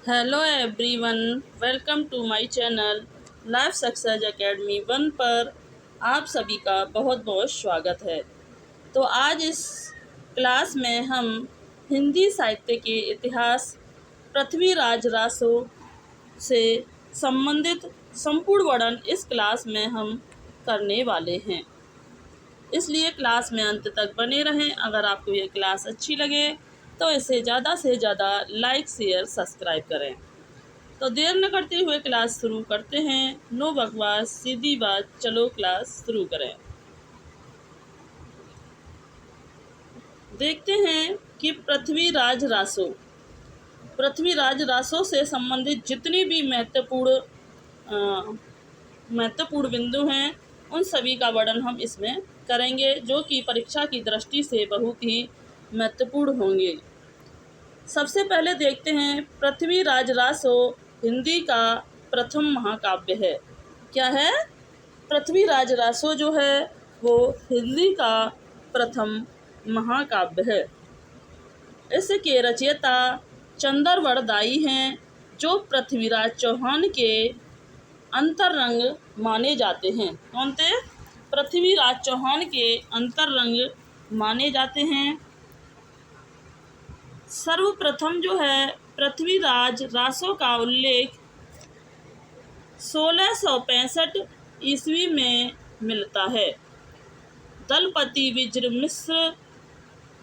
Hello everyone, welcome to my channel life success academy 1 पर आप सभी का बहुत बहुत स्वागत है। तो आज इस क्लास में हम हिंदी साहित्य के इतिहास पृथ्वीराज रासो से संबंधित संपूर्ण वर्णन इस क्लास में हम करने वाले हैं, इसलिए क्लास में अंत तक बने रहें। अगर आपको ये क्लास अच्छी लगे तो इसे ज़्यादा से ज़्यादा लाइक शेयर सब्सक्राइब करें। तो देर न करते हुए क्लास शुरू करते हैं। नो बकवास, सीधी बात, चलो क्लास शुरू करें। देखते हैं कि पृथ्वीराज रासो से संबंधित जितनी भी महत्वपूर्ण बिंदु हैं उन सभी का वर्णन हम इसमें करेंगे, जो कि परीक्षा की दृष्टि से बहुत ही महत्वपूर्ण होंगे। सबसे पहले देखते हैं, पृथ्वीराज रासो हिंदी का प्रथम महाकाव्य है। क्या है? पृथ्वीराज रासो जो है वो हिंदी का प्रथम महाकाव्य है। इसके रचयिता चंद्रवड़ दाई हैं, जो पृथ्वीराज चौहान के अंतरंग माने जाते हैं। कौन थे? पृथ्वीराज चौहान के अंतरंग माने जाते हैं। सर्वप्रथम जो है पृथ्वीराज रासो का उल्लेख 1665 ईस्वी में मिलता है। दलपति विजय मिश्र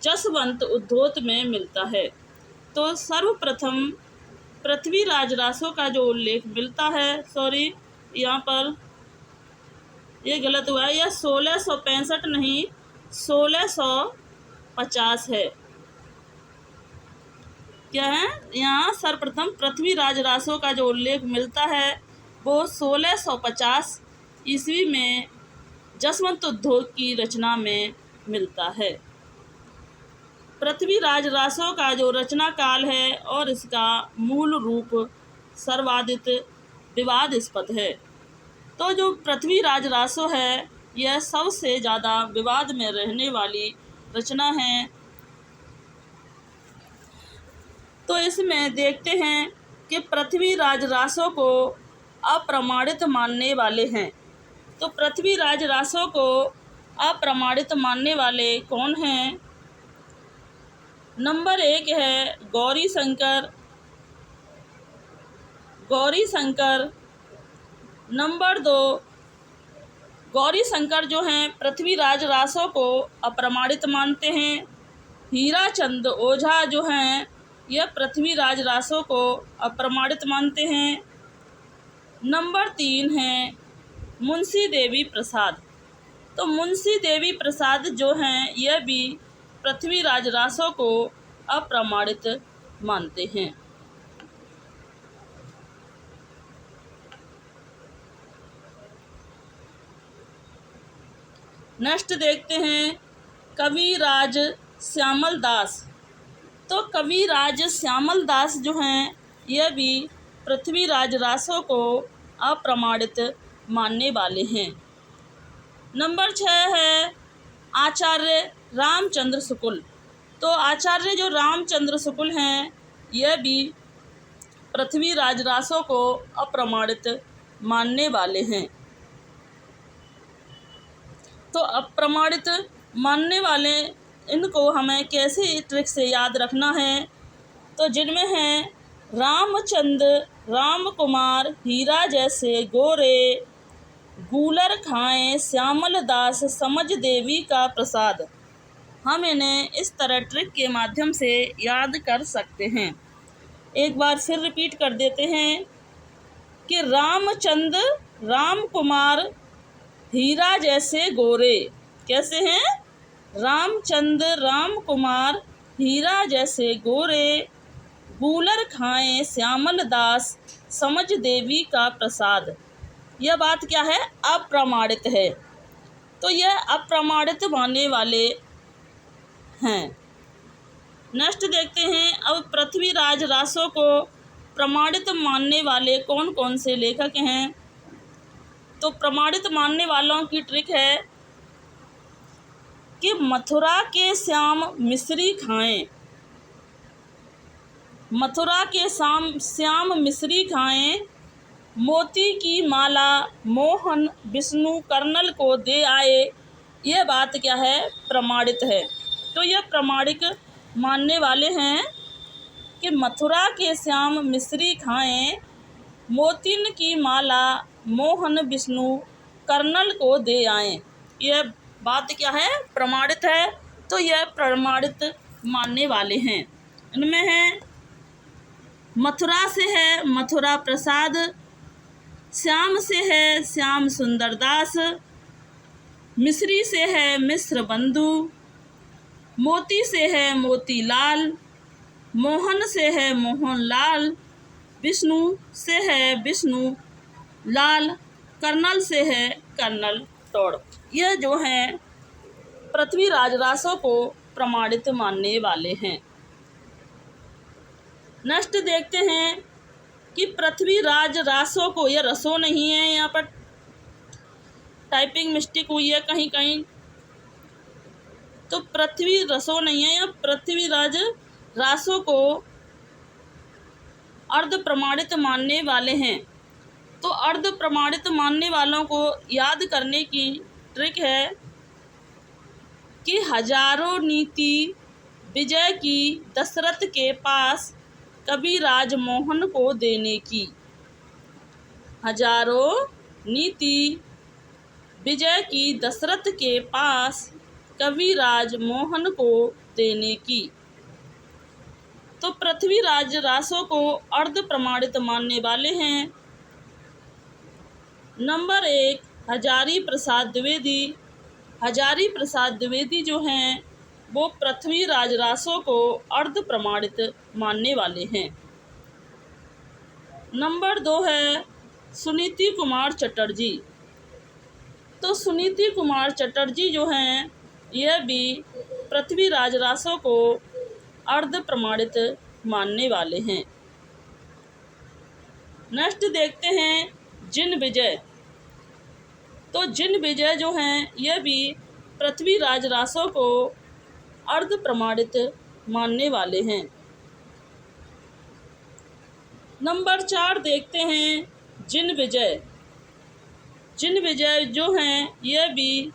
जसवंत उद्धोत में मिलता है। तो सर्वप्रथम पृथ्वीराज रासो का जो उल्लेख मिलता है, सॉरी यहाँ पर ये गलत हुआ है, यह 1665 नहीं 1650 है। क्या है? यहाँ सर्वप्रथम पृथ्वीराज रासो का जो उल्लेख मिलता है वो 1650 ईस्वी में जसवंत उद्धोत की रचना में मिलता है। पृथ्वीराज रासो का जो रचना काल है और इसका मूल रूप सर्वाधिक विवादास्पद है। तो जो पृथ्वीराज रासो है यह सबसे ज़्यादा विवाद में रहने वाली रचना है। तो इसमें देखते हैं कि पृथ्वीराज रासो को अप्रमाणित मानने वाले हैं। तो पृथ्वीराज रासो को अप्रमाणित मानने वाले कौन हैं? नंबर 1 है गौरी शंकर। नंबर 2, गौरी शंकर जो हैं पृथ्वीराज रासो को अप्रमाणित मानते हैं। हीराचंद ओझा जो हैं यह पृथ्वीराज रासो को अप्रमाणित मानते हैं। नंबर 3 है मुंशी देवी प्रसाद। तो मुंशी देवी प्रसाद जो हैं यह भी पृथ्वीराज रासो को अप्रमाणित मानते हैं। नेक्स्ट देखते हैं कविराज श्यामल दास। तो कविराज श्यामल दास जो हैं यह भी पृथ्वीराज रासो को अप्रमाणित मानने वाले हैं। नंबर 6 है आचार्य रामचंद्र शुक्ल। तो आचार्य जो रामचंद्र शुक्ल हैं यह भी पृथ्वीराज रासो को अप्रमाणित मानने वाले हैं। तो अप्रमाणित मानने वाले इनको हमें कैसे ट्रिक से याद रखना है? तो जिनमें हैं रामचंद्र, राम कुमार, हीरा जैसे गोरे, गूलर खाएं, श्यामल दास, समझ देवी का प्रसाद। हम इन्हें इस तरह ट्रिक के माध्यम से याद कर सकते हैं। एक बार फिर रिपीट कर देते हैं कि रामचंद्र, राम कुमार, हीरा जैसे गोरे। कैसे हैं? रामचंद्र, राम कुमार, हीरा जैसे गोरे, गूलर खाएं, श्यामल दास, समझ देवी का प्रसाद। यह बात क्या है? अप्रमाणित है। तो यह अप्रमाणित मानने वाले हैं। नेक्स्ट देखते हैं अब पृथ्वीराज रासो को प्रमाणित मानने वाले कौन कौन से लेखक हैं। तो प्रमाणित मानने वालों की ट्रिक है कि मथुरा के श्याम मिश्री खाएं, मथुरा के श्याम मिश्री खाएं, मोती की माला मोहन विष्णु कर्नल को दे आए। यह बात क्या है? प्रमाणित है। तो यह प्रमाणिक मानने वाले हैं कि मथुरा के श्याम मिश्री खाएं, मोतिन की माला मोहन विष्णु कर्नल को दे आए। यह बात क्या है? प्रमाणित है। तो यह प्रमाणित मानने वाले हैं। इनमें है मथुरा से है मथुरा प्रसाद, श्याम से है श्याम सुंदरदास, मिश्री से है मिश्र बंधु, मोती से है मोतीलाल, मोहन से है मोहनलाल, विष्णु से है विष्णु लाल, कर्नल से है कर्नल तोड़। यह जो हैं पृथ्वीराज रासों को प्रमाणित मानने वाले हैं। नेक्स्ट देखते हैं कि पृथ्वीराज रासों को, यह रसों नहीं है, यहाँ पर टाइपिंग मिस्टेक हुई है कहीं कहीं, तो पृथ्वी रसों नहीं है, यह पृथ्वीराज रासों को अर्ध प्रमाणित मानने वाले हैं। तो अर्ध प्रमाणित मानने वालों को याद करने की ट्रिक है कि हजारों नीति विजय की दशरथ के पास कविराज मोहन को देने की। हजारों नीति विजय की दशरथ के पास कविराज मोहन को देने की। तो पृथ्वीराज रासों को अर्ध प्रमाणित मानने वाले हैं। नंबर 1 हजारी प्रसाद द्विवेदी। हजारी प्रसाद द्विवेदी जो हैं वो पृथ्वीराज रासों को अर्ध प्रमाणित मानने वाले हैं। नंबर 2 है सुनीति कुमार चटर्जी। तो सुनीति कुमार चटर्जी जो हैं यह भी पृथ्वीराज रासों को अर्ध प्रमाणित मानने वाले हैं। नेक्स्ट देखते हैं जिन विजय। तो जिन विजय जो हैं यह भी पृथ्वीराज रासों को अर्ध प्रमाणित मानने वाले हैं। नंबर 4 देखते हैं जिन विजय। जिन विजय जो हैं यह भी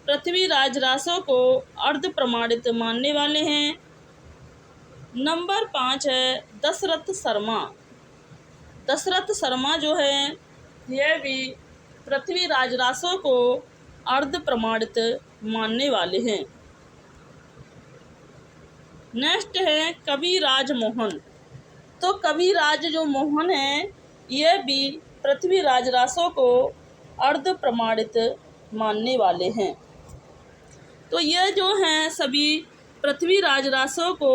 पृथ्वीराज रासों को अर्ध प्रमाणित मानने वाले हैं। नंबर 5 है दशरथ शर्मा। दशरथ शर्मा जो है यह भी पृथ्वीराज रासों को अर्ध प्रमाणित मानने वाले हैं। नेक्स्ट है कविराज मोहन। तो कविराज जो मोहन है यह भी पृथ्वीराज रासों को अर्ध प्रमाणित मानने वाले हैं। तो यह जो हैं सभी पृथ्वीराज रासों को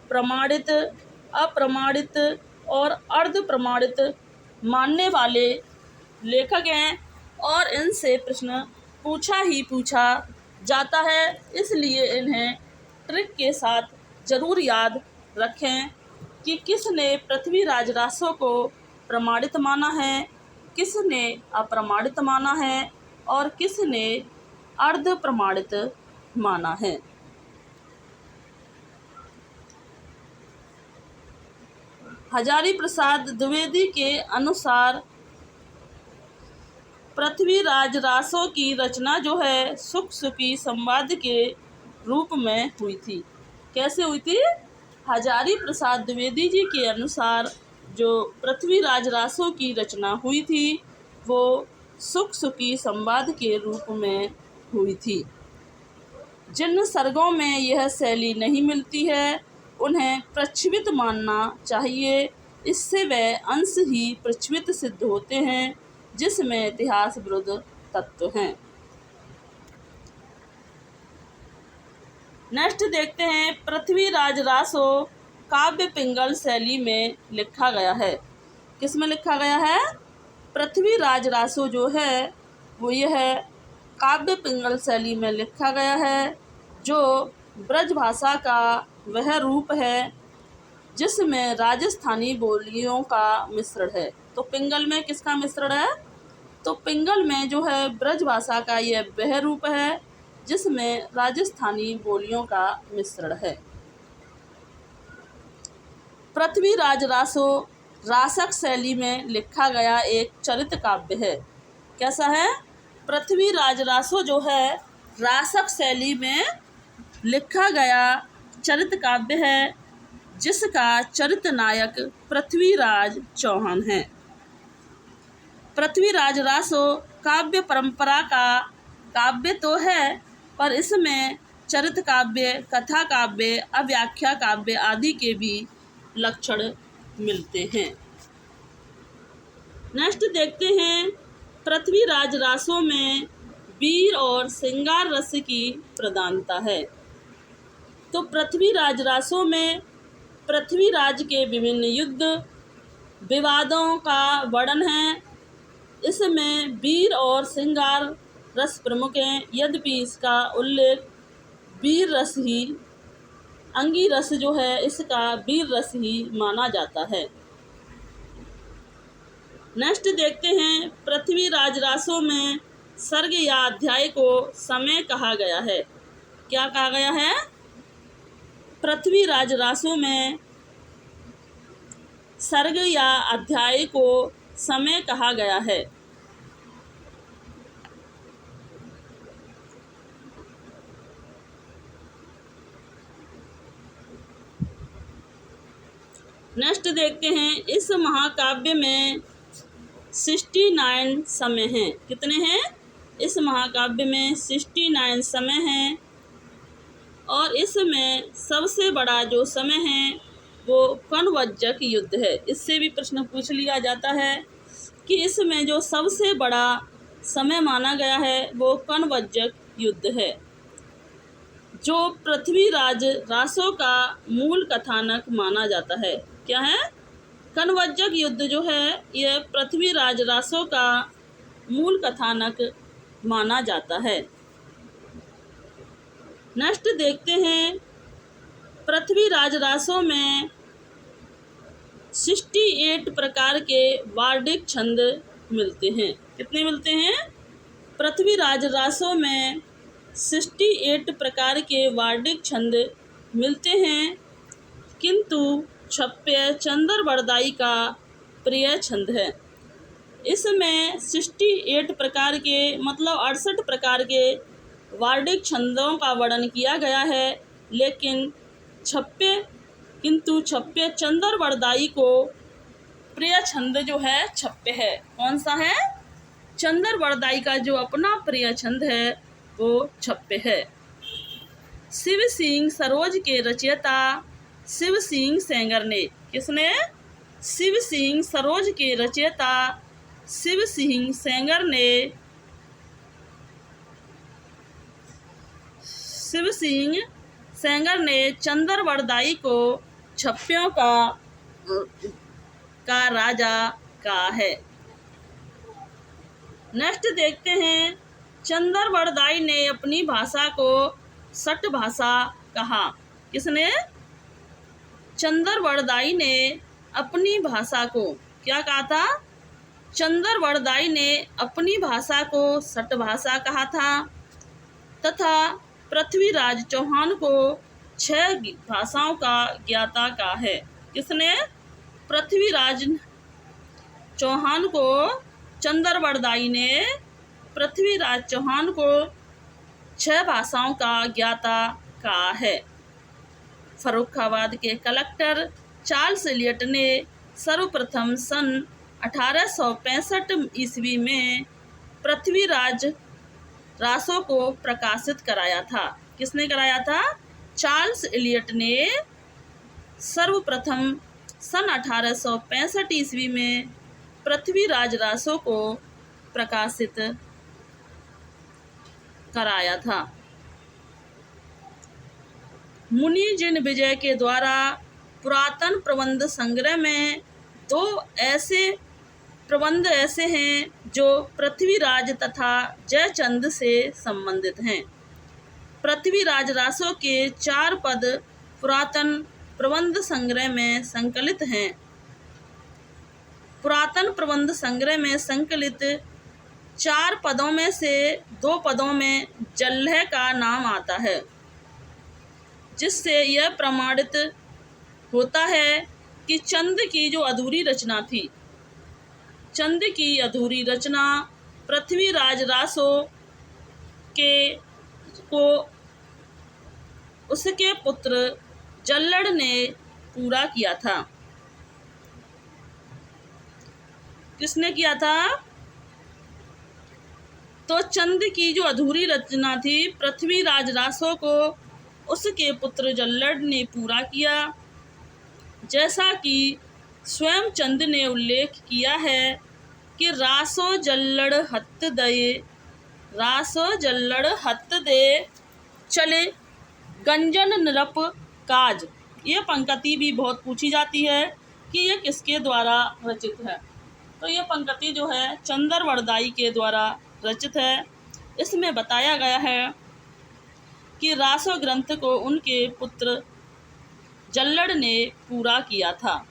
प्रमाणित, अप्रमाणित और अर्ध प्रमाणित मानने वाले लेखक हैं और इनसे प्रश्न पूछा जाता है, इसलिए इन्हें ट्रिक के साथ ज़रूर याद रखें कि किसने पृथ्वीराज रासों को प्रमाणित माना है, किसने अप्रमाणित माना है और किसने अर्ध प्रमाणित माना है। हजारी प्रसाद द्विवेदी के अनुसार पृथ्वीराज रासों की रचना जो है सुख सुखी संवाद के रूप में हुई थी। कैसे हुई थी? हजारी प्रसाद द्विवेदी जी के अनुसार जो पृथ्वीराज रासों की रचना हुई थी वो सुख सुखी संवाद के रूप में हुई थी। जिन सर्गों में यह शैली नहीं मिलती है उन्हें प्रक्षिप्त मानना चाहिए, इससे वे अंश ही प्रक्षिप्त सिद्ध होते हैं जिसमें इतिहास विरुद्ध तत्व हैं। नेक्स्ट देखते हैं पृथ्वीराज रासों काव्य पिंगल शैली में लिखा गया है। किस में लिखा गया है? पृथ्वीराज रासों जो है वो यह काव्य पिंगल शैली में लिखा गया है, जो ब्रज भाषा का वह रूप है जिसमें राजस्थानी बोलियों का मिश्रण है। तो पिंगल में किसका मिश्रण है? तो पिंगल में जो है ब्रज भाषा का यह वह रूप है जिसमें राजस्थानी बोलियों का मिश्रण है। पृथ्वीराज रासो रासक शैली में लिखा गया एक चरित्र काव्य है। कैसा है? पृथ्वीराज रासो जो है रासक शैली में लिखा गया चरित्र काव्य है, जिसका चरित्र नायक पृथ्वीराज चौहान है। पृथ्वीराज रासो काव्य परंपरा का काव्य तो है, पर इसमें चरित्र काव्य, कथा काव्य, अव्याख्या काव्य आदि के भी लक्षण मिलते हैं। नेक्स्ट देखते हैं, पृथ्वीराज रासों में वीर और श्रृंगार रस की प्रधानता है। तो पृथ्वीराज रासों में पृथ्वीराज के विभिन्न युद्ध विवादों का वर्णन है। इसमें वीर और श्रृंगार रस प्रमुख हैं, यद्यपि इसका उल्लेख वीर रस ही, अंगी रस जो है इसका वीर रस ही माना जाता है। नेक्स्ट देखते हैं, पृथ्वीराज रासों में सर्ग या अध्याय को समय कहा गया है। क्या कहा गया है? पृथ्वीराज रासों में सर्ग या अध्याय को समय कहा गया है। नेक्स्ट देखते हैं, इस महाकाव्य में 69 समय हैं। कितने हैं? इस महाकाव्य में 69 समय हैं, और इसमें सबसे बड़ा जो समय है वो कनवज्जक युद्ध है। इससे भी प्रश्न पूछ लिया जाता है कि इसमें जो सबसे बड़ा समय माना गया है वो कनवज्जक युद्ध है, जो पृथ्वीराज रासों का मूल कथानक माना जाता है। क्या है? कनवज्जक युद्ध जो है यह पृथ्वीराज रासों का मूल कथानक माना जाता है। नेक्स्ट देखते हैं, पृथ्वीराज रासों में 68 प्रकार के वार्णिक छंद मिलते हैं। कितने मिलते हैं? पृथ्वीराज रासों में 68 प्रकार के वार्णिक छंद मिलते हैं, किंतु छप्य चंद्रवरदाई का प्रिय छंद है। इसमें 68 प्रकार के मतलब 68 प्रकार के वार्णिक छंदों का वर्णन किया गया है, लेकिन छप्य चंद्रवरदाई को प्रिय छंद जो है छप्य है। कौन सा है? चंद्रवरदाई का जो अपना प्रिय छंद है वो छप्य है। शिव सिंह सरोज के रचयिता शिव सिंह सेंगर ने, किसने? शिव सिंह सरोज के रचयिता शिव सिंह सेंगर ने चंद्रवरदाई को छप्यों का राजा कहा है। नेक्स्ट देखते हैं, चंद्रवरदाई ने अपनी भाषा को सट भाषा कहा। किसने? चंद्रवरदाई ने अपनी भाषा को क्या कहा था? चंद्रवरदाई ने अपनी भाषा को सट भाषा कहा था, तथा पृथ्वीराज चौहान को 6 भाषाओं का ज्ञाता कहा है। किसने? पृथ्वीराज चौहान को चंद्रवरदाई ने पृथ्वीराज चौहान को 6 भाषाओं का ज्ञाता कहा है। फर्रुखाबाद के कलेक्टर चार्ल्स एलियट ने सर्वप्रथम सन 1865 ईस्वी में पृथ्वीराज रासों को प्रकाशित कराया था। किसने कराया था? चार्ल्स एलियट ने सर्वप्रथम सन 1865 ईस्वी में पृथ्वीराज रासों को प्रकाशित कराया था। मुनि जिन विजय के द्वारा पुरातन प्रबंध संग्रह में 2 ऐसे प्रबंध ऐसे हैं जो पृथ्वीराज तथा जयचंद से संबंधित हैं। पृथ्वीराज रासों के 4 पद पुरातन प्रबंध संग्रह में संकलित हैं। पुरातन प्रबंध संग्रह में संकलित 4 पदों में से 2 पदों में जल्लह का नाम आता है, जिससे यह प्रमाणित होता है कि चंद की जो अधूरी रचना थी, चंद की अधूरी रचना पृथ्वीराज रासो के को उसके पुत्र जल्लड़ ने पूरा किया था। किसने किया था? तो चंद की जो अधूरी रचना थी पृथ्वीराज रासो को उसके पुत्र जल्लड़ ने पूरा किया। जैसा कि स्वयं चंद ने उल्लेख किया है कि रासो जल्लड़ हत्त दे, रासो जल्लड़ हत्त दे चले गंजन नृप काज। ये पंक्ति भी बहुत पूछी जाती है कि ये किसके द्वारा रचित है। तो ये पंक्ति जो है चंद्रवरदाई के द्वारा रचित है। इसमें बताया गया है कि रासो ग्रंथ को उनके पुत्र जल्लड़ ने पूरा किया था।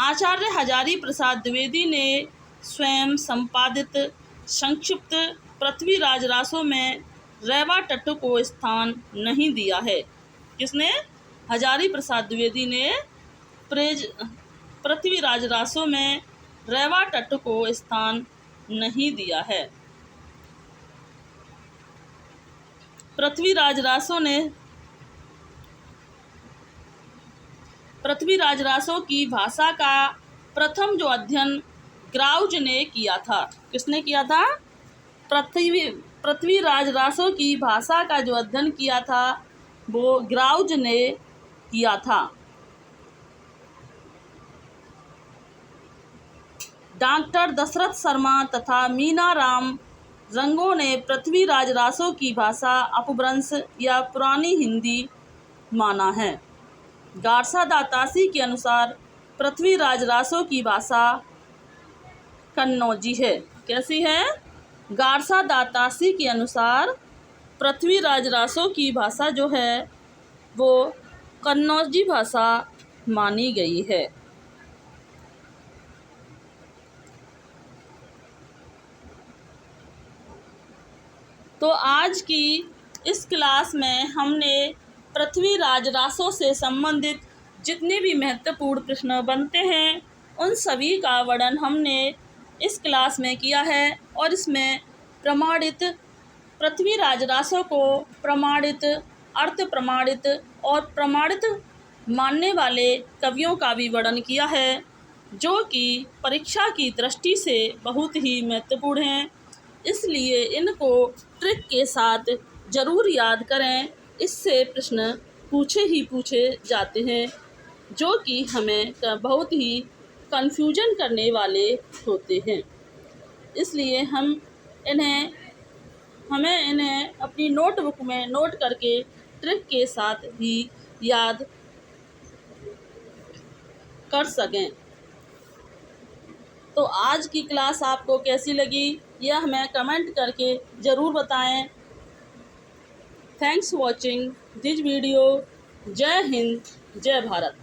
आचार्य हजारी प्रसाद द्विवेदी ने स्वयं संपादित संक्षिप्त पृथ्वीराज रासो में रेवा टट्ट को स्थान नहीं दिया है। किसने? हजारी प्रसाद द्विवेदी ने पृथ्वीराज रासो में रेवा टट्ट को स्थान नहीं दिया है। पृथ्वीराज रासो की भाषा का प्रथम जो अध्ययन ग्राउज ने किया था। किसने किया था? पृथ्वीराज रासो की भाषा का जो अध्ययन किया था वो ग्राउज ने किया था। डॉक्टर दशरथ शर्मा तथा मीना राम रंगों ने पृथ्वीराज रासो की भाषा अपभ्रंश या पुरानी हिंदी माना है। गारसा दातासी के अनुसार पृथ्वीराज रासो की भाषा कन्नौजी है। कैसी है? गारसा दातासी के अनुसार पृथ्वीराज रासो की भाषा जो है वो कन्नौजी भाषा मानी गई है। तो आज की इस क्लास में हमने पृथ्वीराज रासो से संबंधित जितने भी महत्वपूर्ण प्रश्न बनते हैं उन सभी का वर्णन हमने इस क्लास में किया है। और इसमें प्रमाणित पृथ्वीराज रासो को प्रमाणित, अर्थ प्रमाणित और प्रमाणित मानने वाले कवियों का भी वर्णन किया है, जो कि परीक्षा की दृष्टि से बहुत ही महत्वपूर्ण हैं। इसलिए इनको ट्रिक के साथ ज़रूर याद करें। इससे प्रश्न पूछे जाते हैं जो कि हमें बहुत ही कन्फ्यूजन करने वाले होते हैं। इसलिए हमें इन्हें अपनी नोटबुक में नोट करके ट्रिक के साथ ही याद कर सकें। तो आज की क्लास आपको कैसी लगी यह हमें कमेंट करके ज़रूर बताएं। Thanks watching this video. जय हिंद, जय भारत।